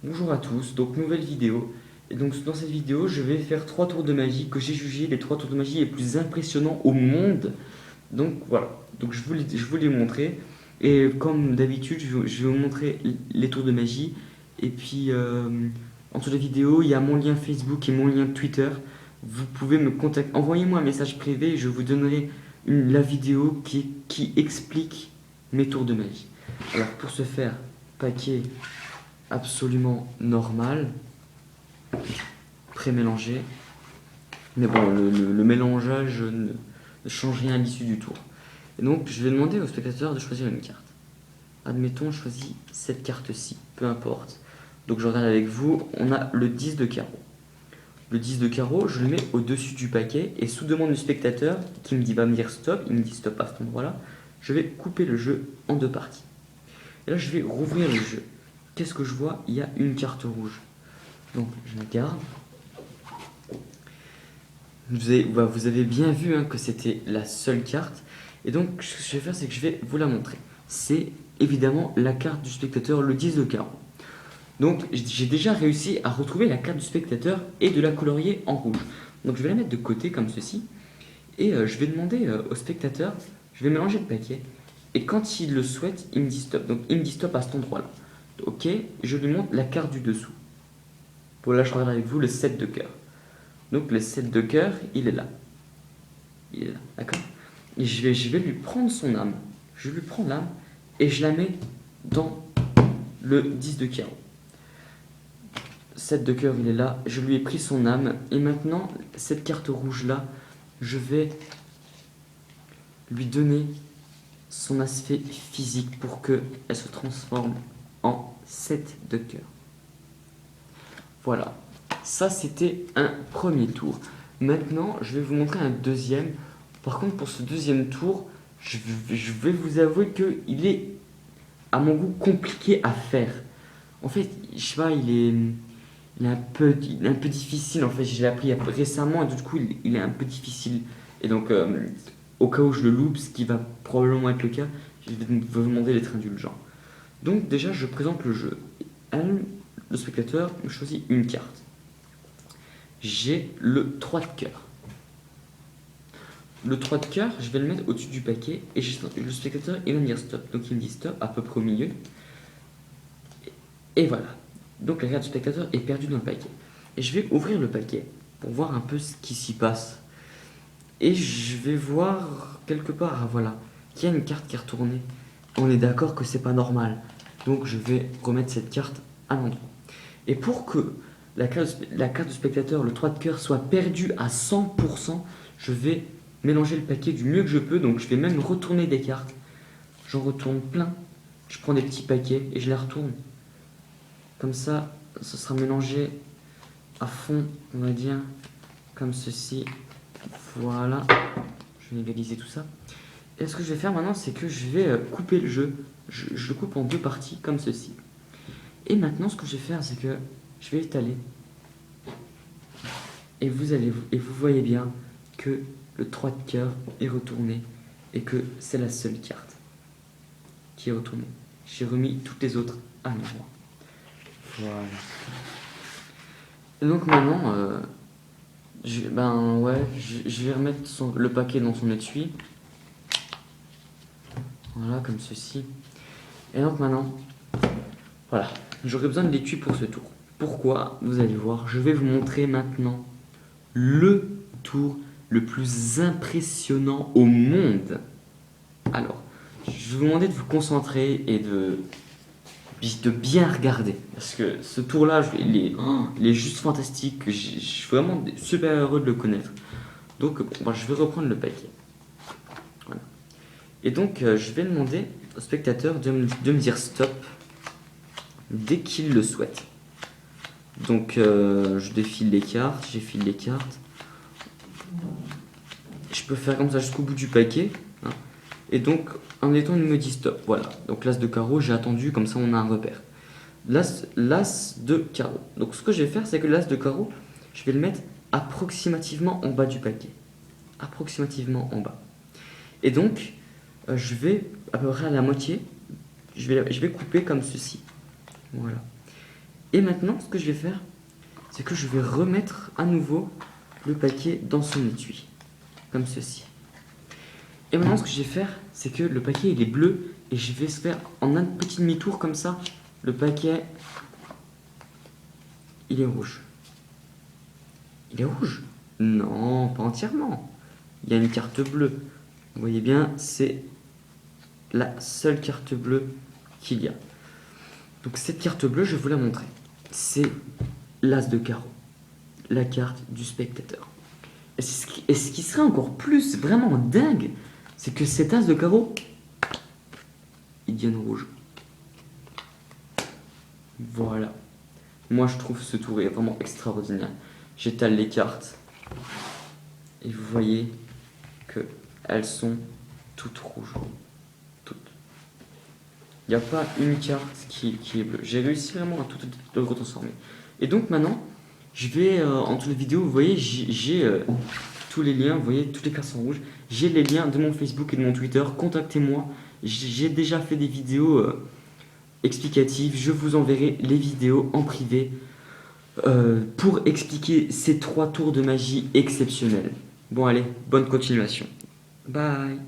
Bonjour à tous, donc nouvelle vidéo. Et donc dans cette vidéo, je vais faire 3 tours de magie que j'ai jugé les 3 tours de magie les plus impressionnants au monde. Donc voilà, donc je vous les montrer. Et comme d'habitude, je vais vous montrer les tours de magie. Et puis en dessous de la vidéo, il y a mon lien Facebook et mon lien Twitter. Vous pouvez me contacter, envoyez-moi un message privé et je vous donnerai la vidéo qui explique mes tours de magie. Alors pour ce faire, paquet absolument normal, pré-mélangé. Mais bon, le mélangeage ne change rien à l'issue du tour. Et donc, je vais demander au spectateur de choisir une carte. Admettons, je choisis cette carte-ci, peu importe. Donc, je regarde avec vous, on a le 10 de carreau. Le 10 de carreau, je le mets au-dessus du paquet, et sous demande du spectateur, qui va me dire stop, il me dit stop à cet endroit-là, je vais couper le jeu en deux parties. Et là, je vais rouvrir le jeu. Qu'est-ce que je vois? Il y a une carte rouge. Donc, je la garde. Vous avez bien vu que c'était la seule carte. Et donc, ce que je vais faire, c'est que je vais vous la montrer. C'est évidemment la carte du spectateur, le 10 de carreau. Donc, j'ai déjà réussi à retrouver la carte du spectateur et de la colorier en rouge. Donc, je vais la mettre de côté comme ceci. Et je vais demander au spectateur, je vais mélanger le paquet. Et quand il le souhaite, il me dit stop. Donc, il me dit stop à cet endroit-là. Ok, je lui montre la carte du dessous. Pour là, je regarde avec vous le 7 de cœur. Donc le 7 de cœur, il est là. Il est là, d'accord? Et je vais lui prendre son âme. Je lui prends l'âme et je la mets dans le 10 de carreau. 7 de cœur, il est là. Je lui ai pris son âme. Et maintenant, cette carte rouge-là, je vais lui donner son aspect physique pour qu'elle se transforme en 7 de cœur. Voilà. Ça, c'était un premier tour. Maintenant, je vais vous montrer un deuxième. Par contre, pour ce deuxième tour, je vais vous avouer qu'il est, à mon goût, compliqué à faire. En fait, je sais pas, il est un peu difficile. En fait, je l'ai appris récemment et du coup, il est un peu difficile. Et donc, au cas où je le loupe, ce qui va probablement être le cas, je vais vous demander d'être indulgent. Donc, déjà, je présente le jeu. Le spectateur choisit une carte. J'ai le 3 de cœur. Le 3 de cœur, je vais le mettre au-dessus du paquet et le spectateur il va me dire stop. Donc il me dit stop à peu près au milieu. Et voilà. Donc la carte du spectateur est perdue dans le paquet. Et je vais ouvrir le paquet pour voir un peu ce qui s'y passe. Et je vais voir quelque part, voilà, qu'il y a une carte qui est retournée. On est d'accord que c'est pas normal. Donc je vais remettre cette carte à l'endroit. Et pour que la carte du spectateur, le 3 de cœur, soit perdue à 100%, je vais mélanger le paquet du mieux que je peux. Donc je vais même retourner des cartes. J'en retourne plein. Je prends des petits paquets et je les retourne. Comme ça, ça sera mélangé à fond, on va dire, comme ceci. Voilà. Je vais égaliser tout ça. Et ce que je vais faire maintenant, c'est que je vais couper le jeu. Je le coupe en deux parties, comme ceci. Et maintenant, ce que je vais faire, c'est que je vais étaler. Et vous voyez bien que le 3 de cœur est retourné et que c'est la seule carte qui est retournée. J'ai remis toutes les autres à l'endroit. Voilà. Et donc maintenant, je vais remettre le paquet dans son étui. Voilà, comme ceci. Et donc maintenant, voilà, j'aurai besoin de l'étui pour ce tour. Pourquoi? Vous allez voir, je vais vous montrer maintenant le tour le plus impressionnant au monde. Alors, je vais vous demander de vous concentrer et de bien regarder. Parce que ce tour-là, il est juste fantastique. Je suis vraiment super heureux de le connaître. Donc, je vais reprendre le paquet. Voilà. Et donc, je vais demander au spectateur de me dire stop dès qu'il le souhaite. Donc, je défile les cartes, j'effile les cartes. Je peux faire comme ça jusqu'au bout du paquet. Et donc, en étant, il me dit stop. Voilà. Donc, l'as de carreau, j'ai attendu, comme ça, on a un repère. L'as de carreau. Donc, ce que je vais faire, c'est que l'as de carreau, je vais le mettre approximativement en bas du paquet. Approximativement en bas. Et donc, je vais à peu près à la moitié, je vais couper comme ceci. Voilà. Et maintenant, ce que je vais faire, c'est que je vais remettre à nouveau le paquet dans son étui. Comme ceci. Et maintenant, ce que je vais faire, c'est que le paquet, il est bleu. Et je vais se faire en un petit demi-tour comme ça. Le paquet, il est rouge. Il est rouge? Non, pas entièrement. Il y a une carte bleue. Vous voyez bien, c'est la seule carte bleue qu'il y a. Donc cette carte bleue, je vais vous la montrer. C'est l'as de carreau. La carte du spectateur. Et ce qui serait encore plus vraiment dingue, c'est que cet as de carreau, il devient rouge. Voilà. Moi, je trouve ce tour est vraiment extraordinaire. J'étale les cartes. Et vous voyez qu'elles sont toutes rouges. Toutes. Il n'y a pas une carte qui est bleue. J'ai réussi vraiment à tout le retransformer. Et donc maintenant, je vais, entre les vidéos, vous voyez, j'ai tous les liens, vous voyez, toutes les cartes sont rouges. J'ai les liens de mon Facebook et de mon Twitter. Contactez-moi. J'ai déjà fait des vidéos explicatives. Je vous enverrai les vidéos en privé pour expliquer ces 3 tours de magie exceptionnels. Bon allez, bonne continuation. Bye.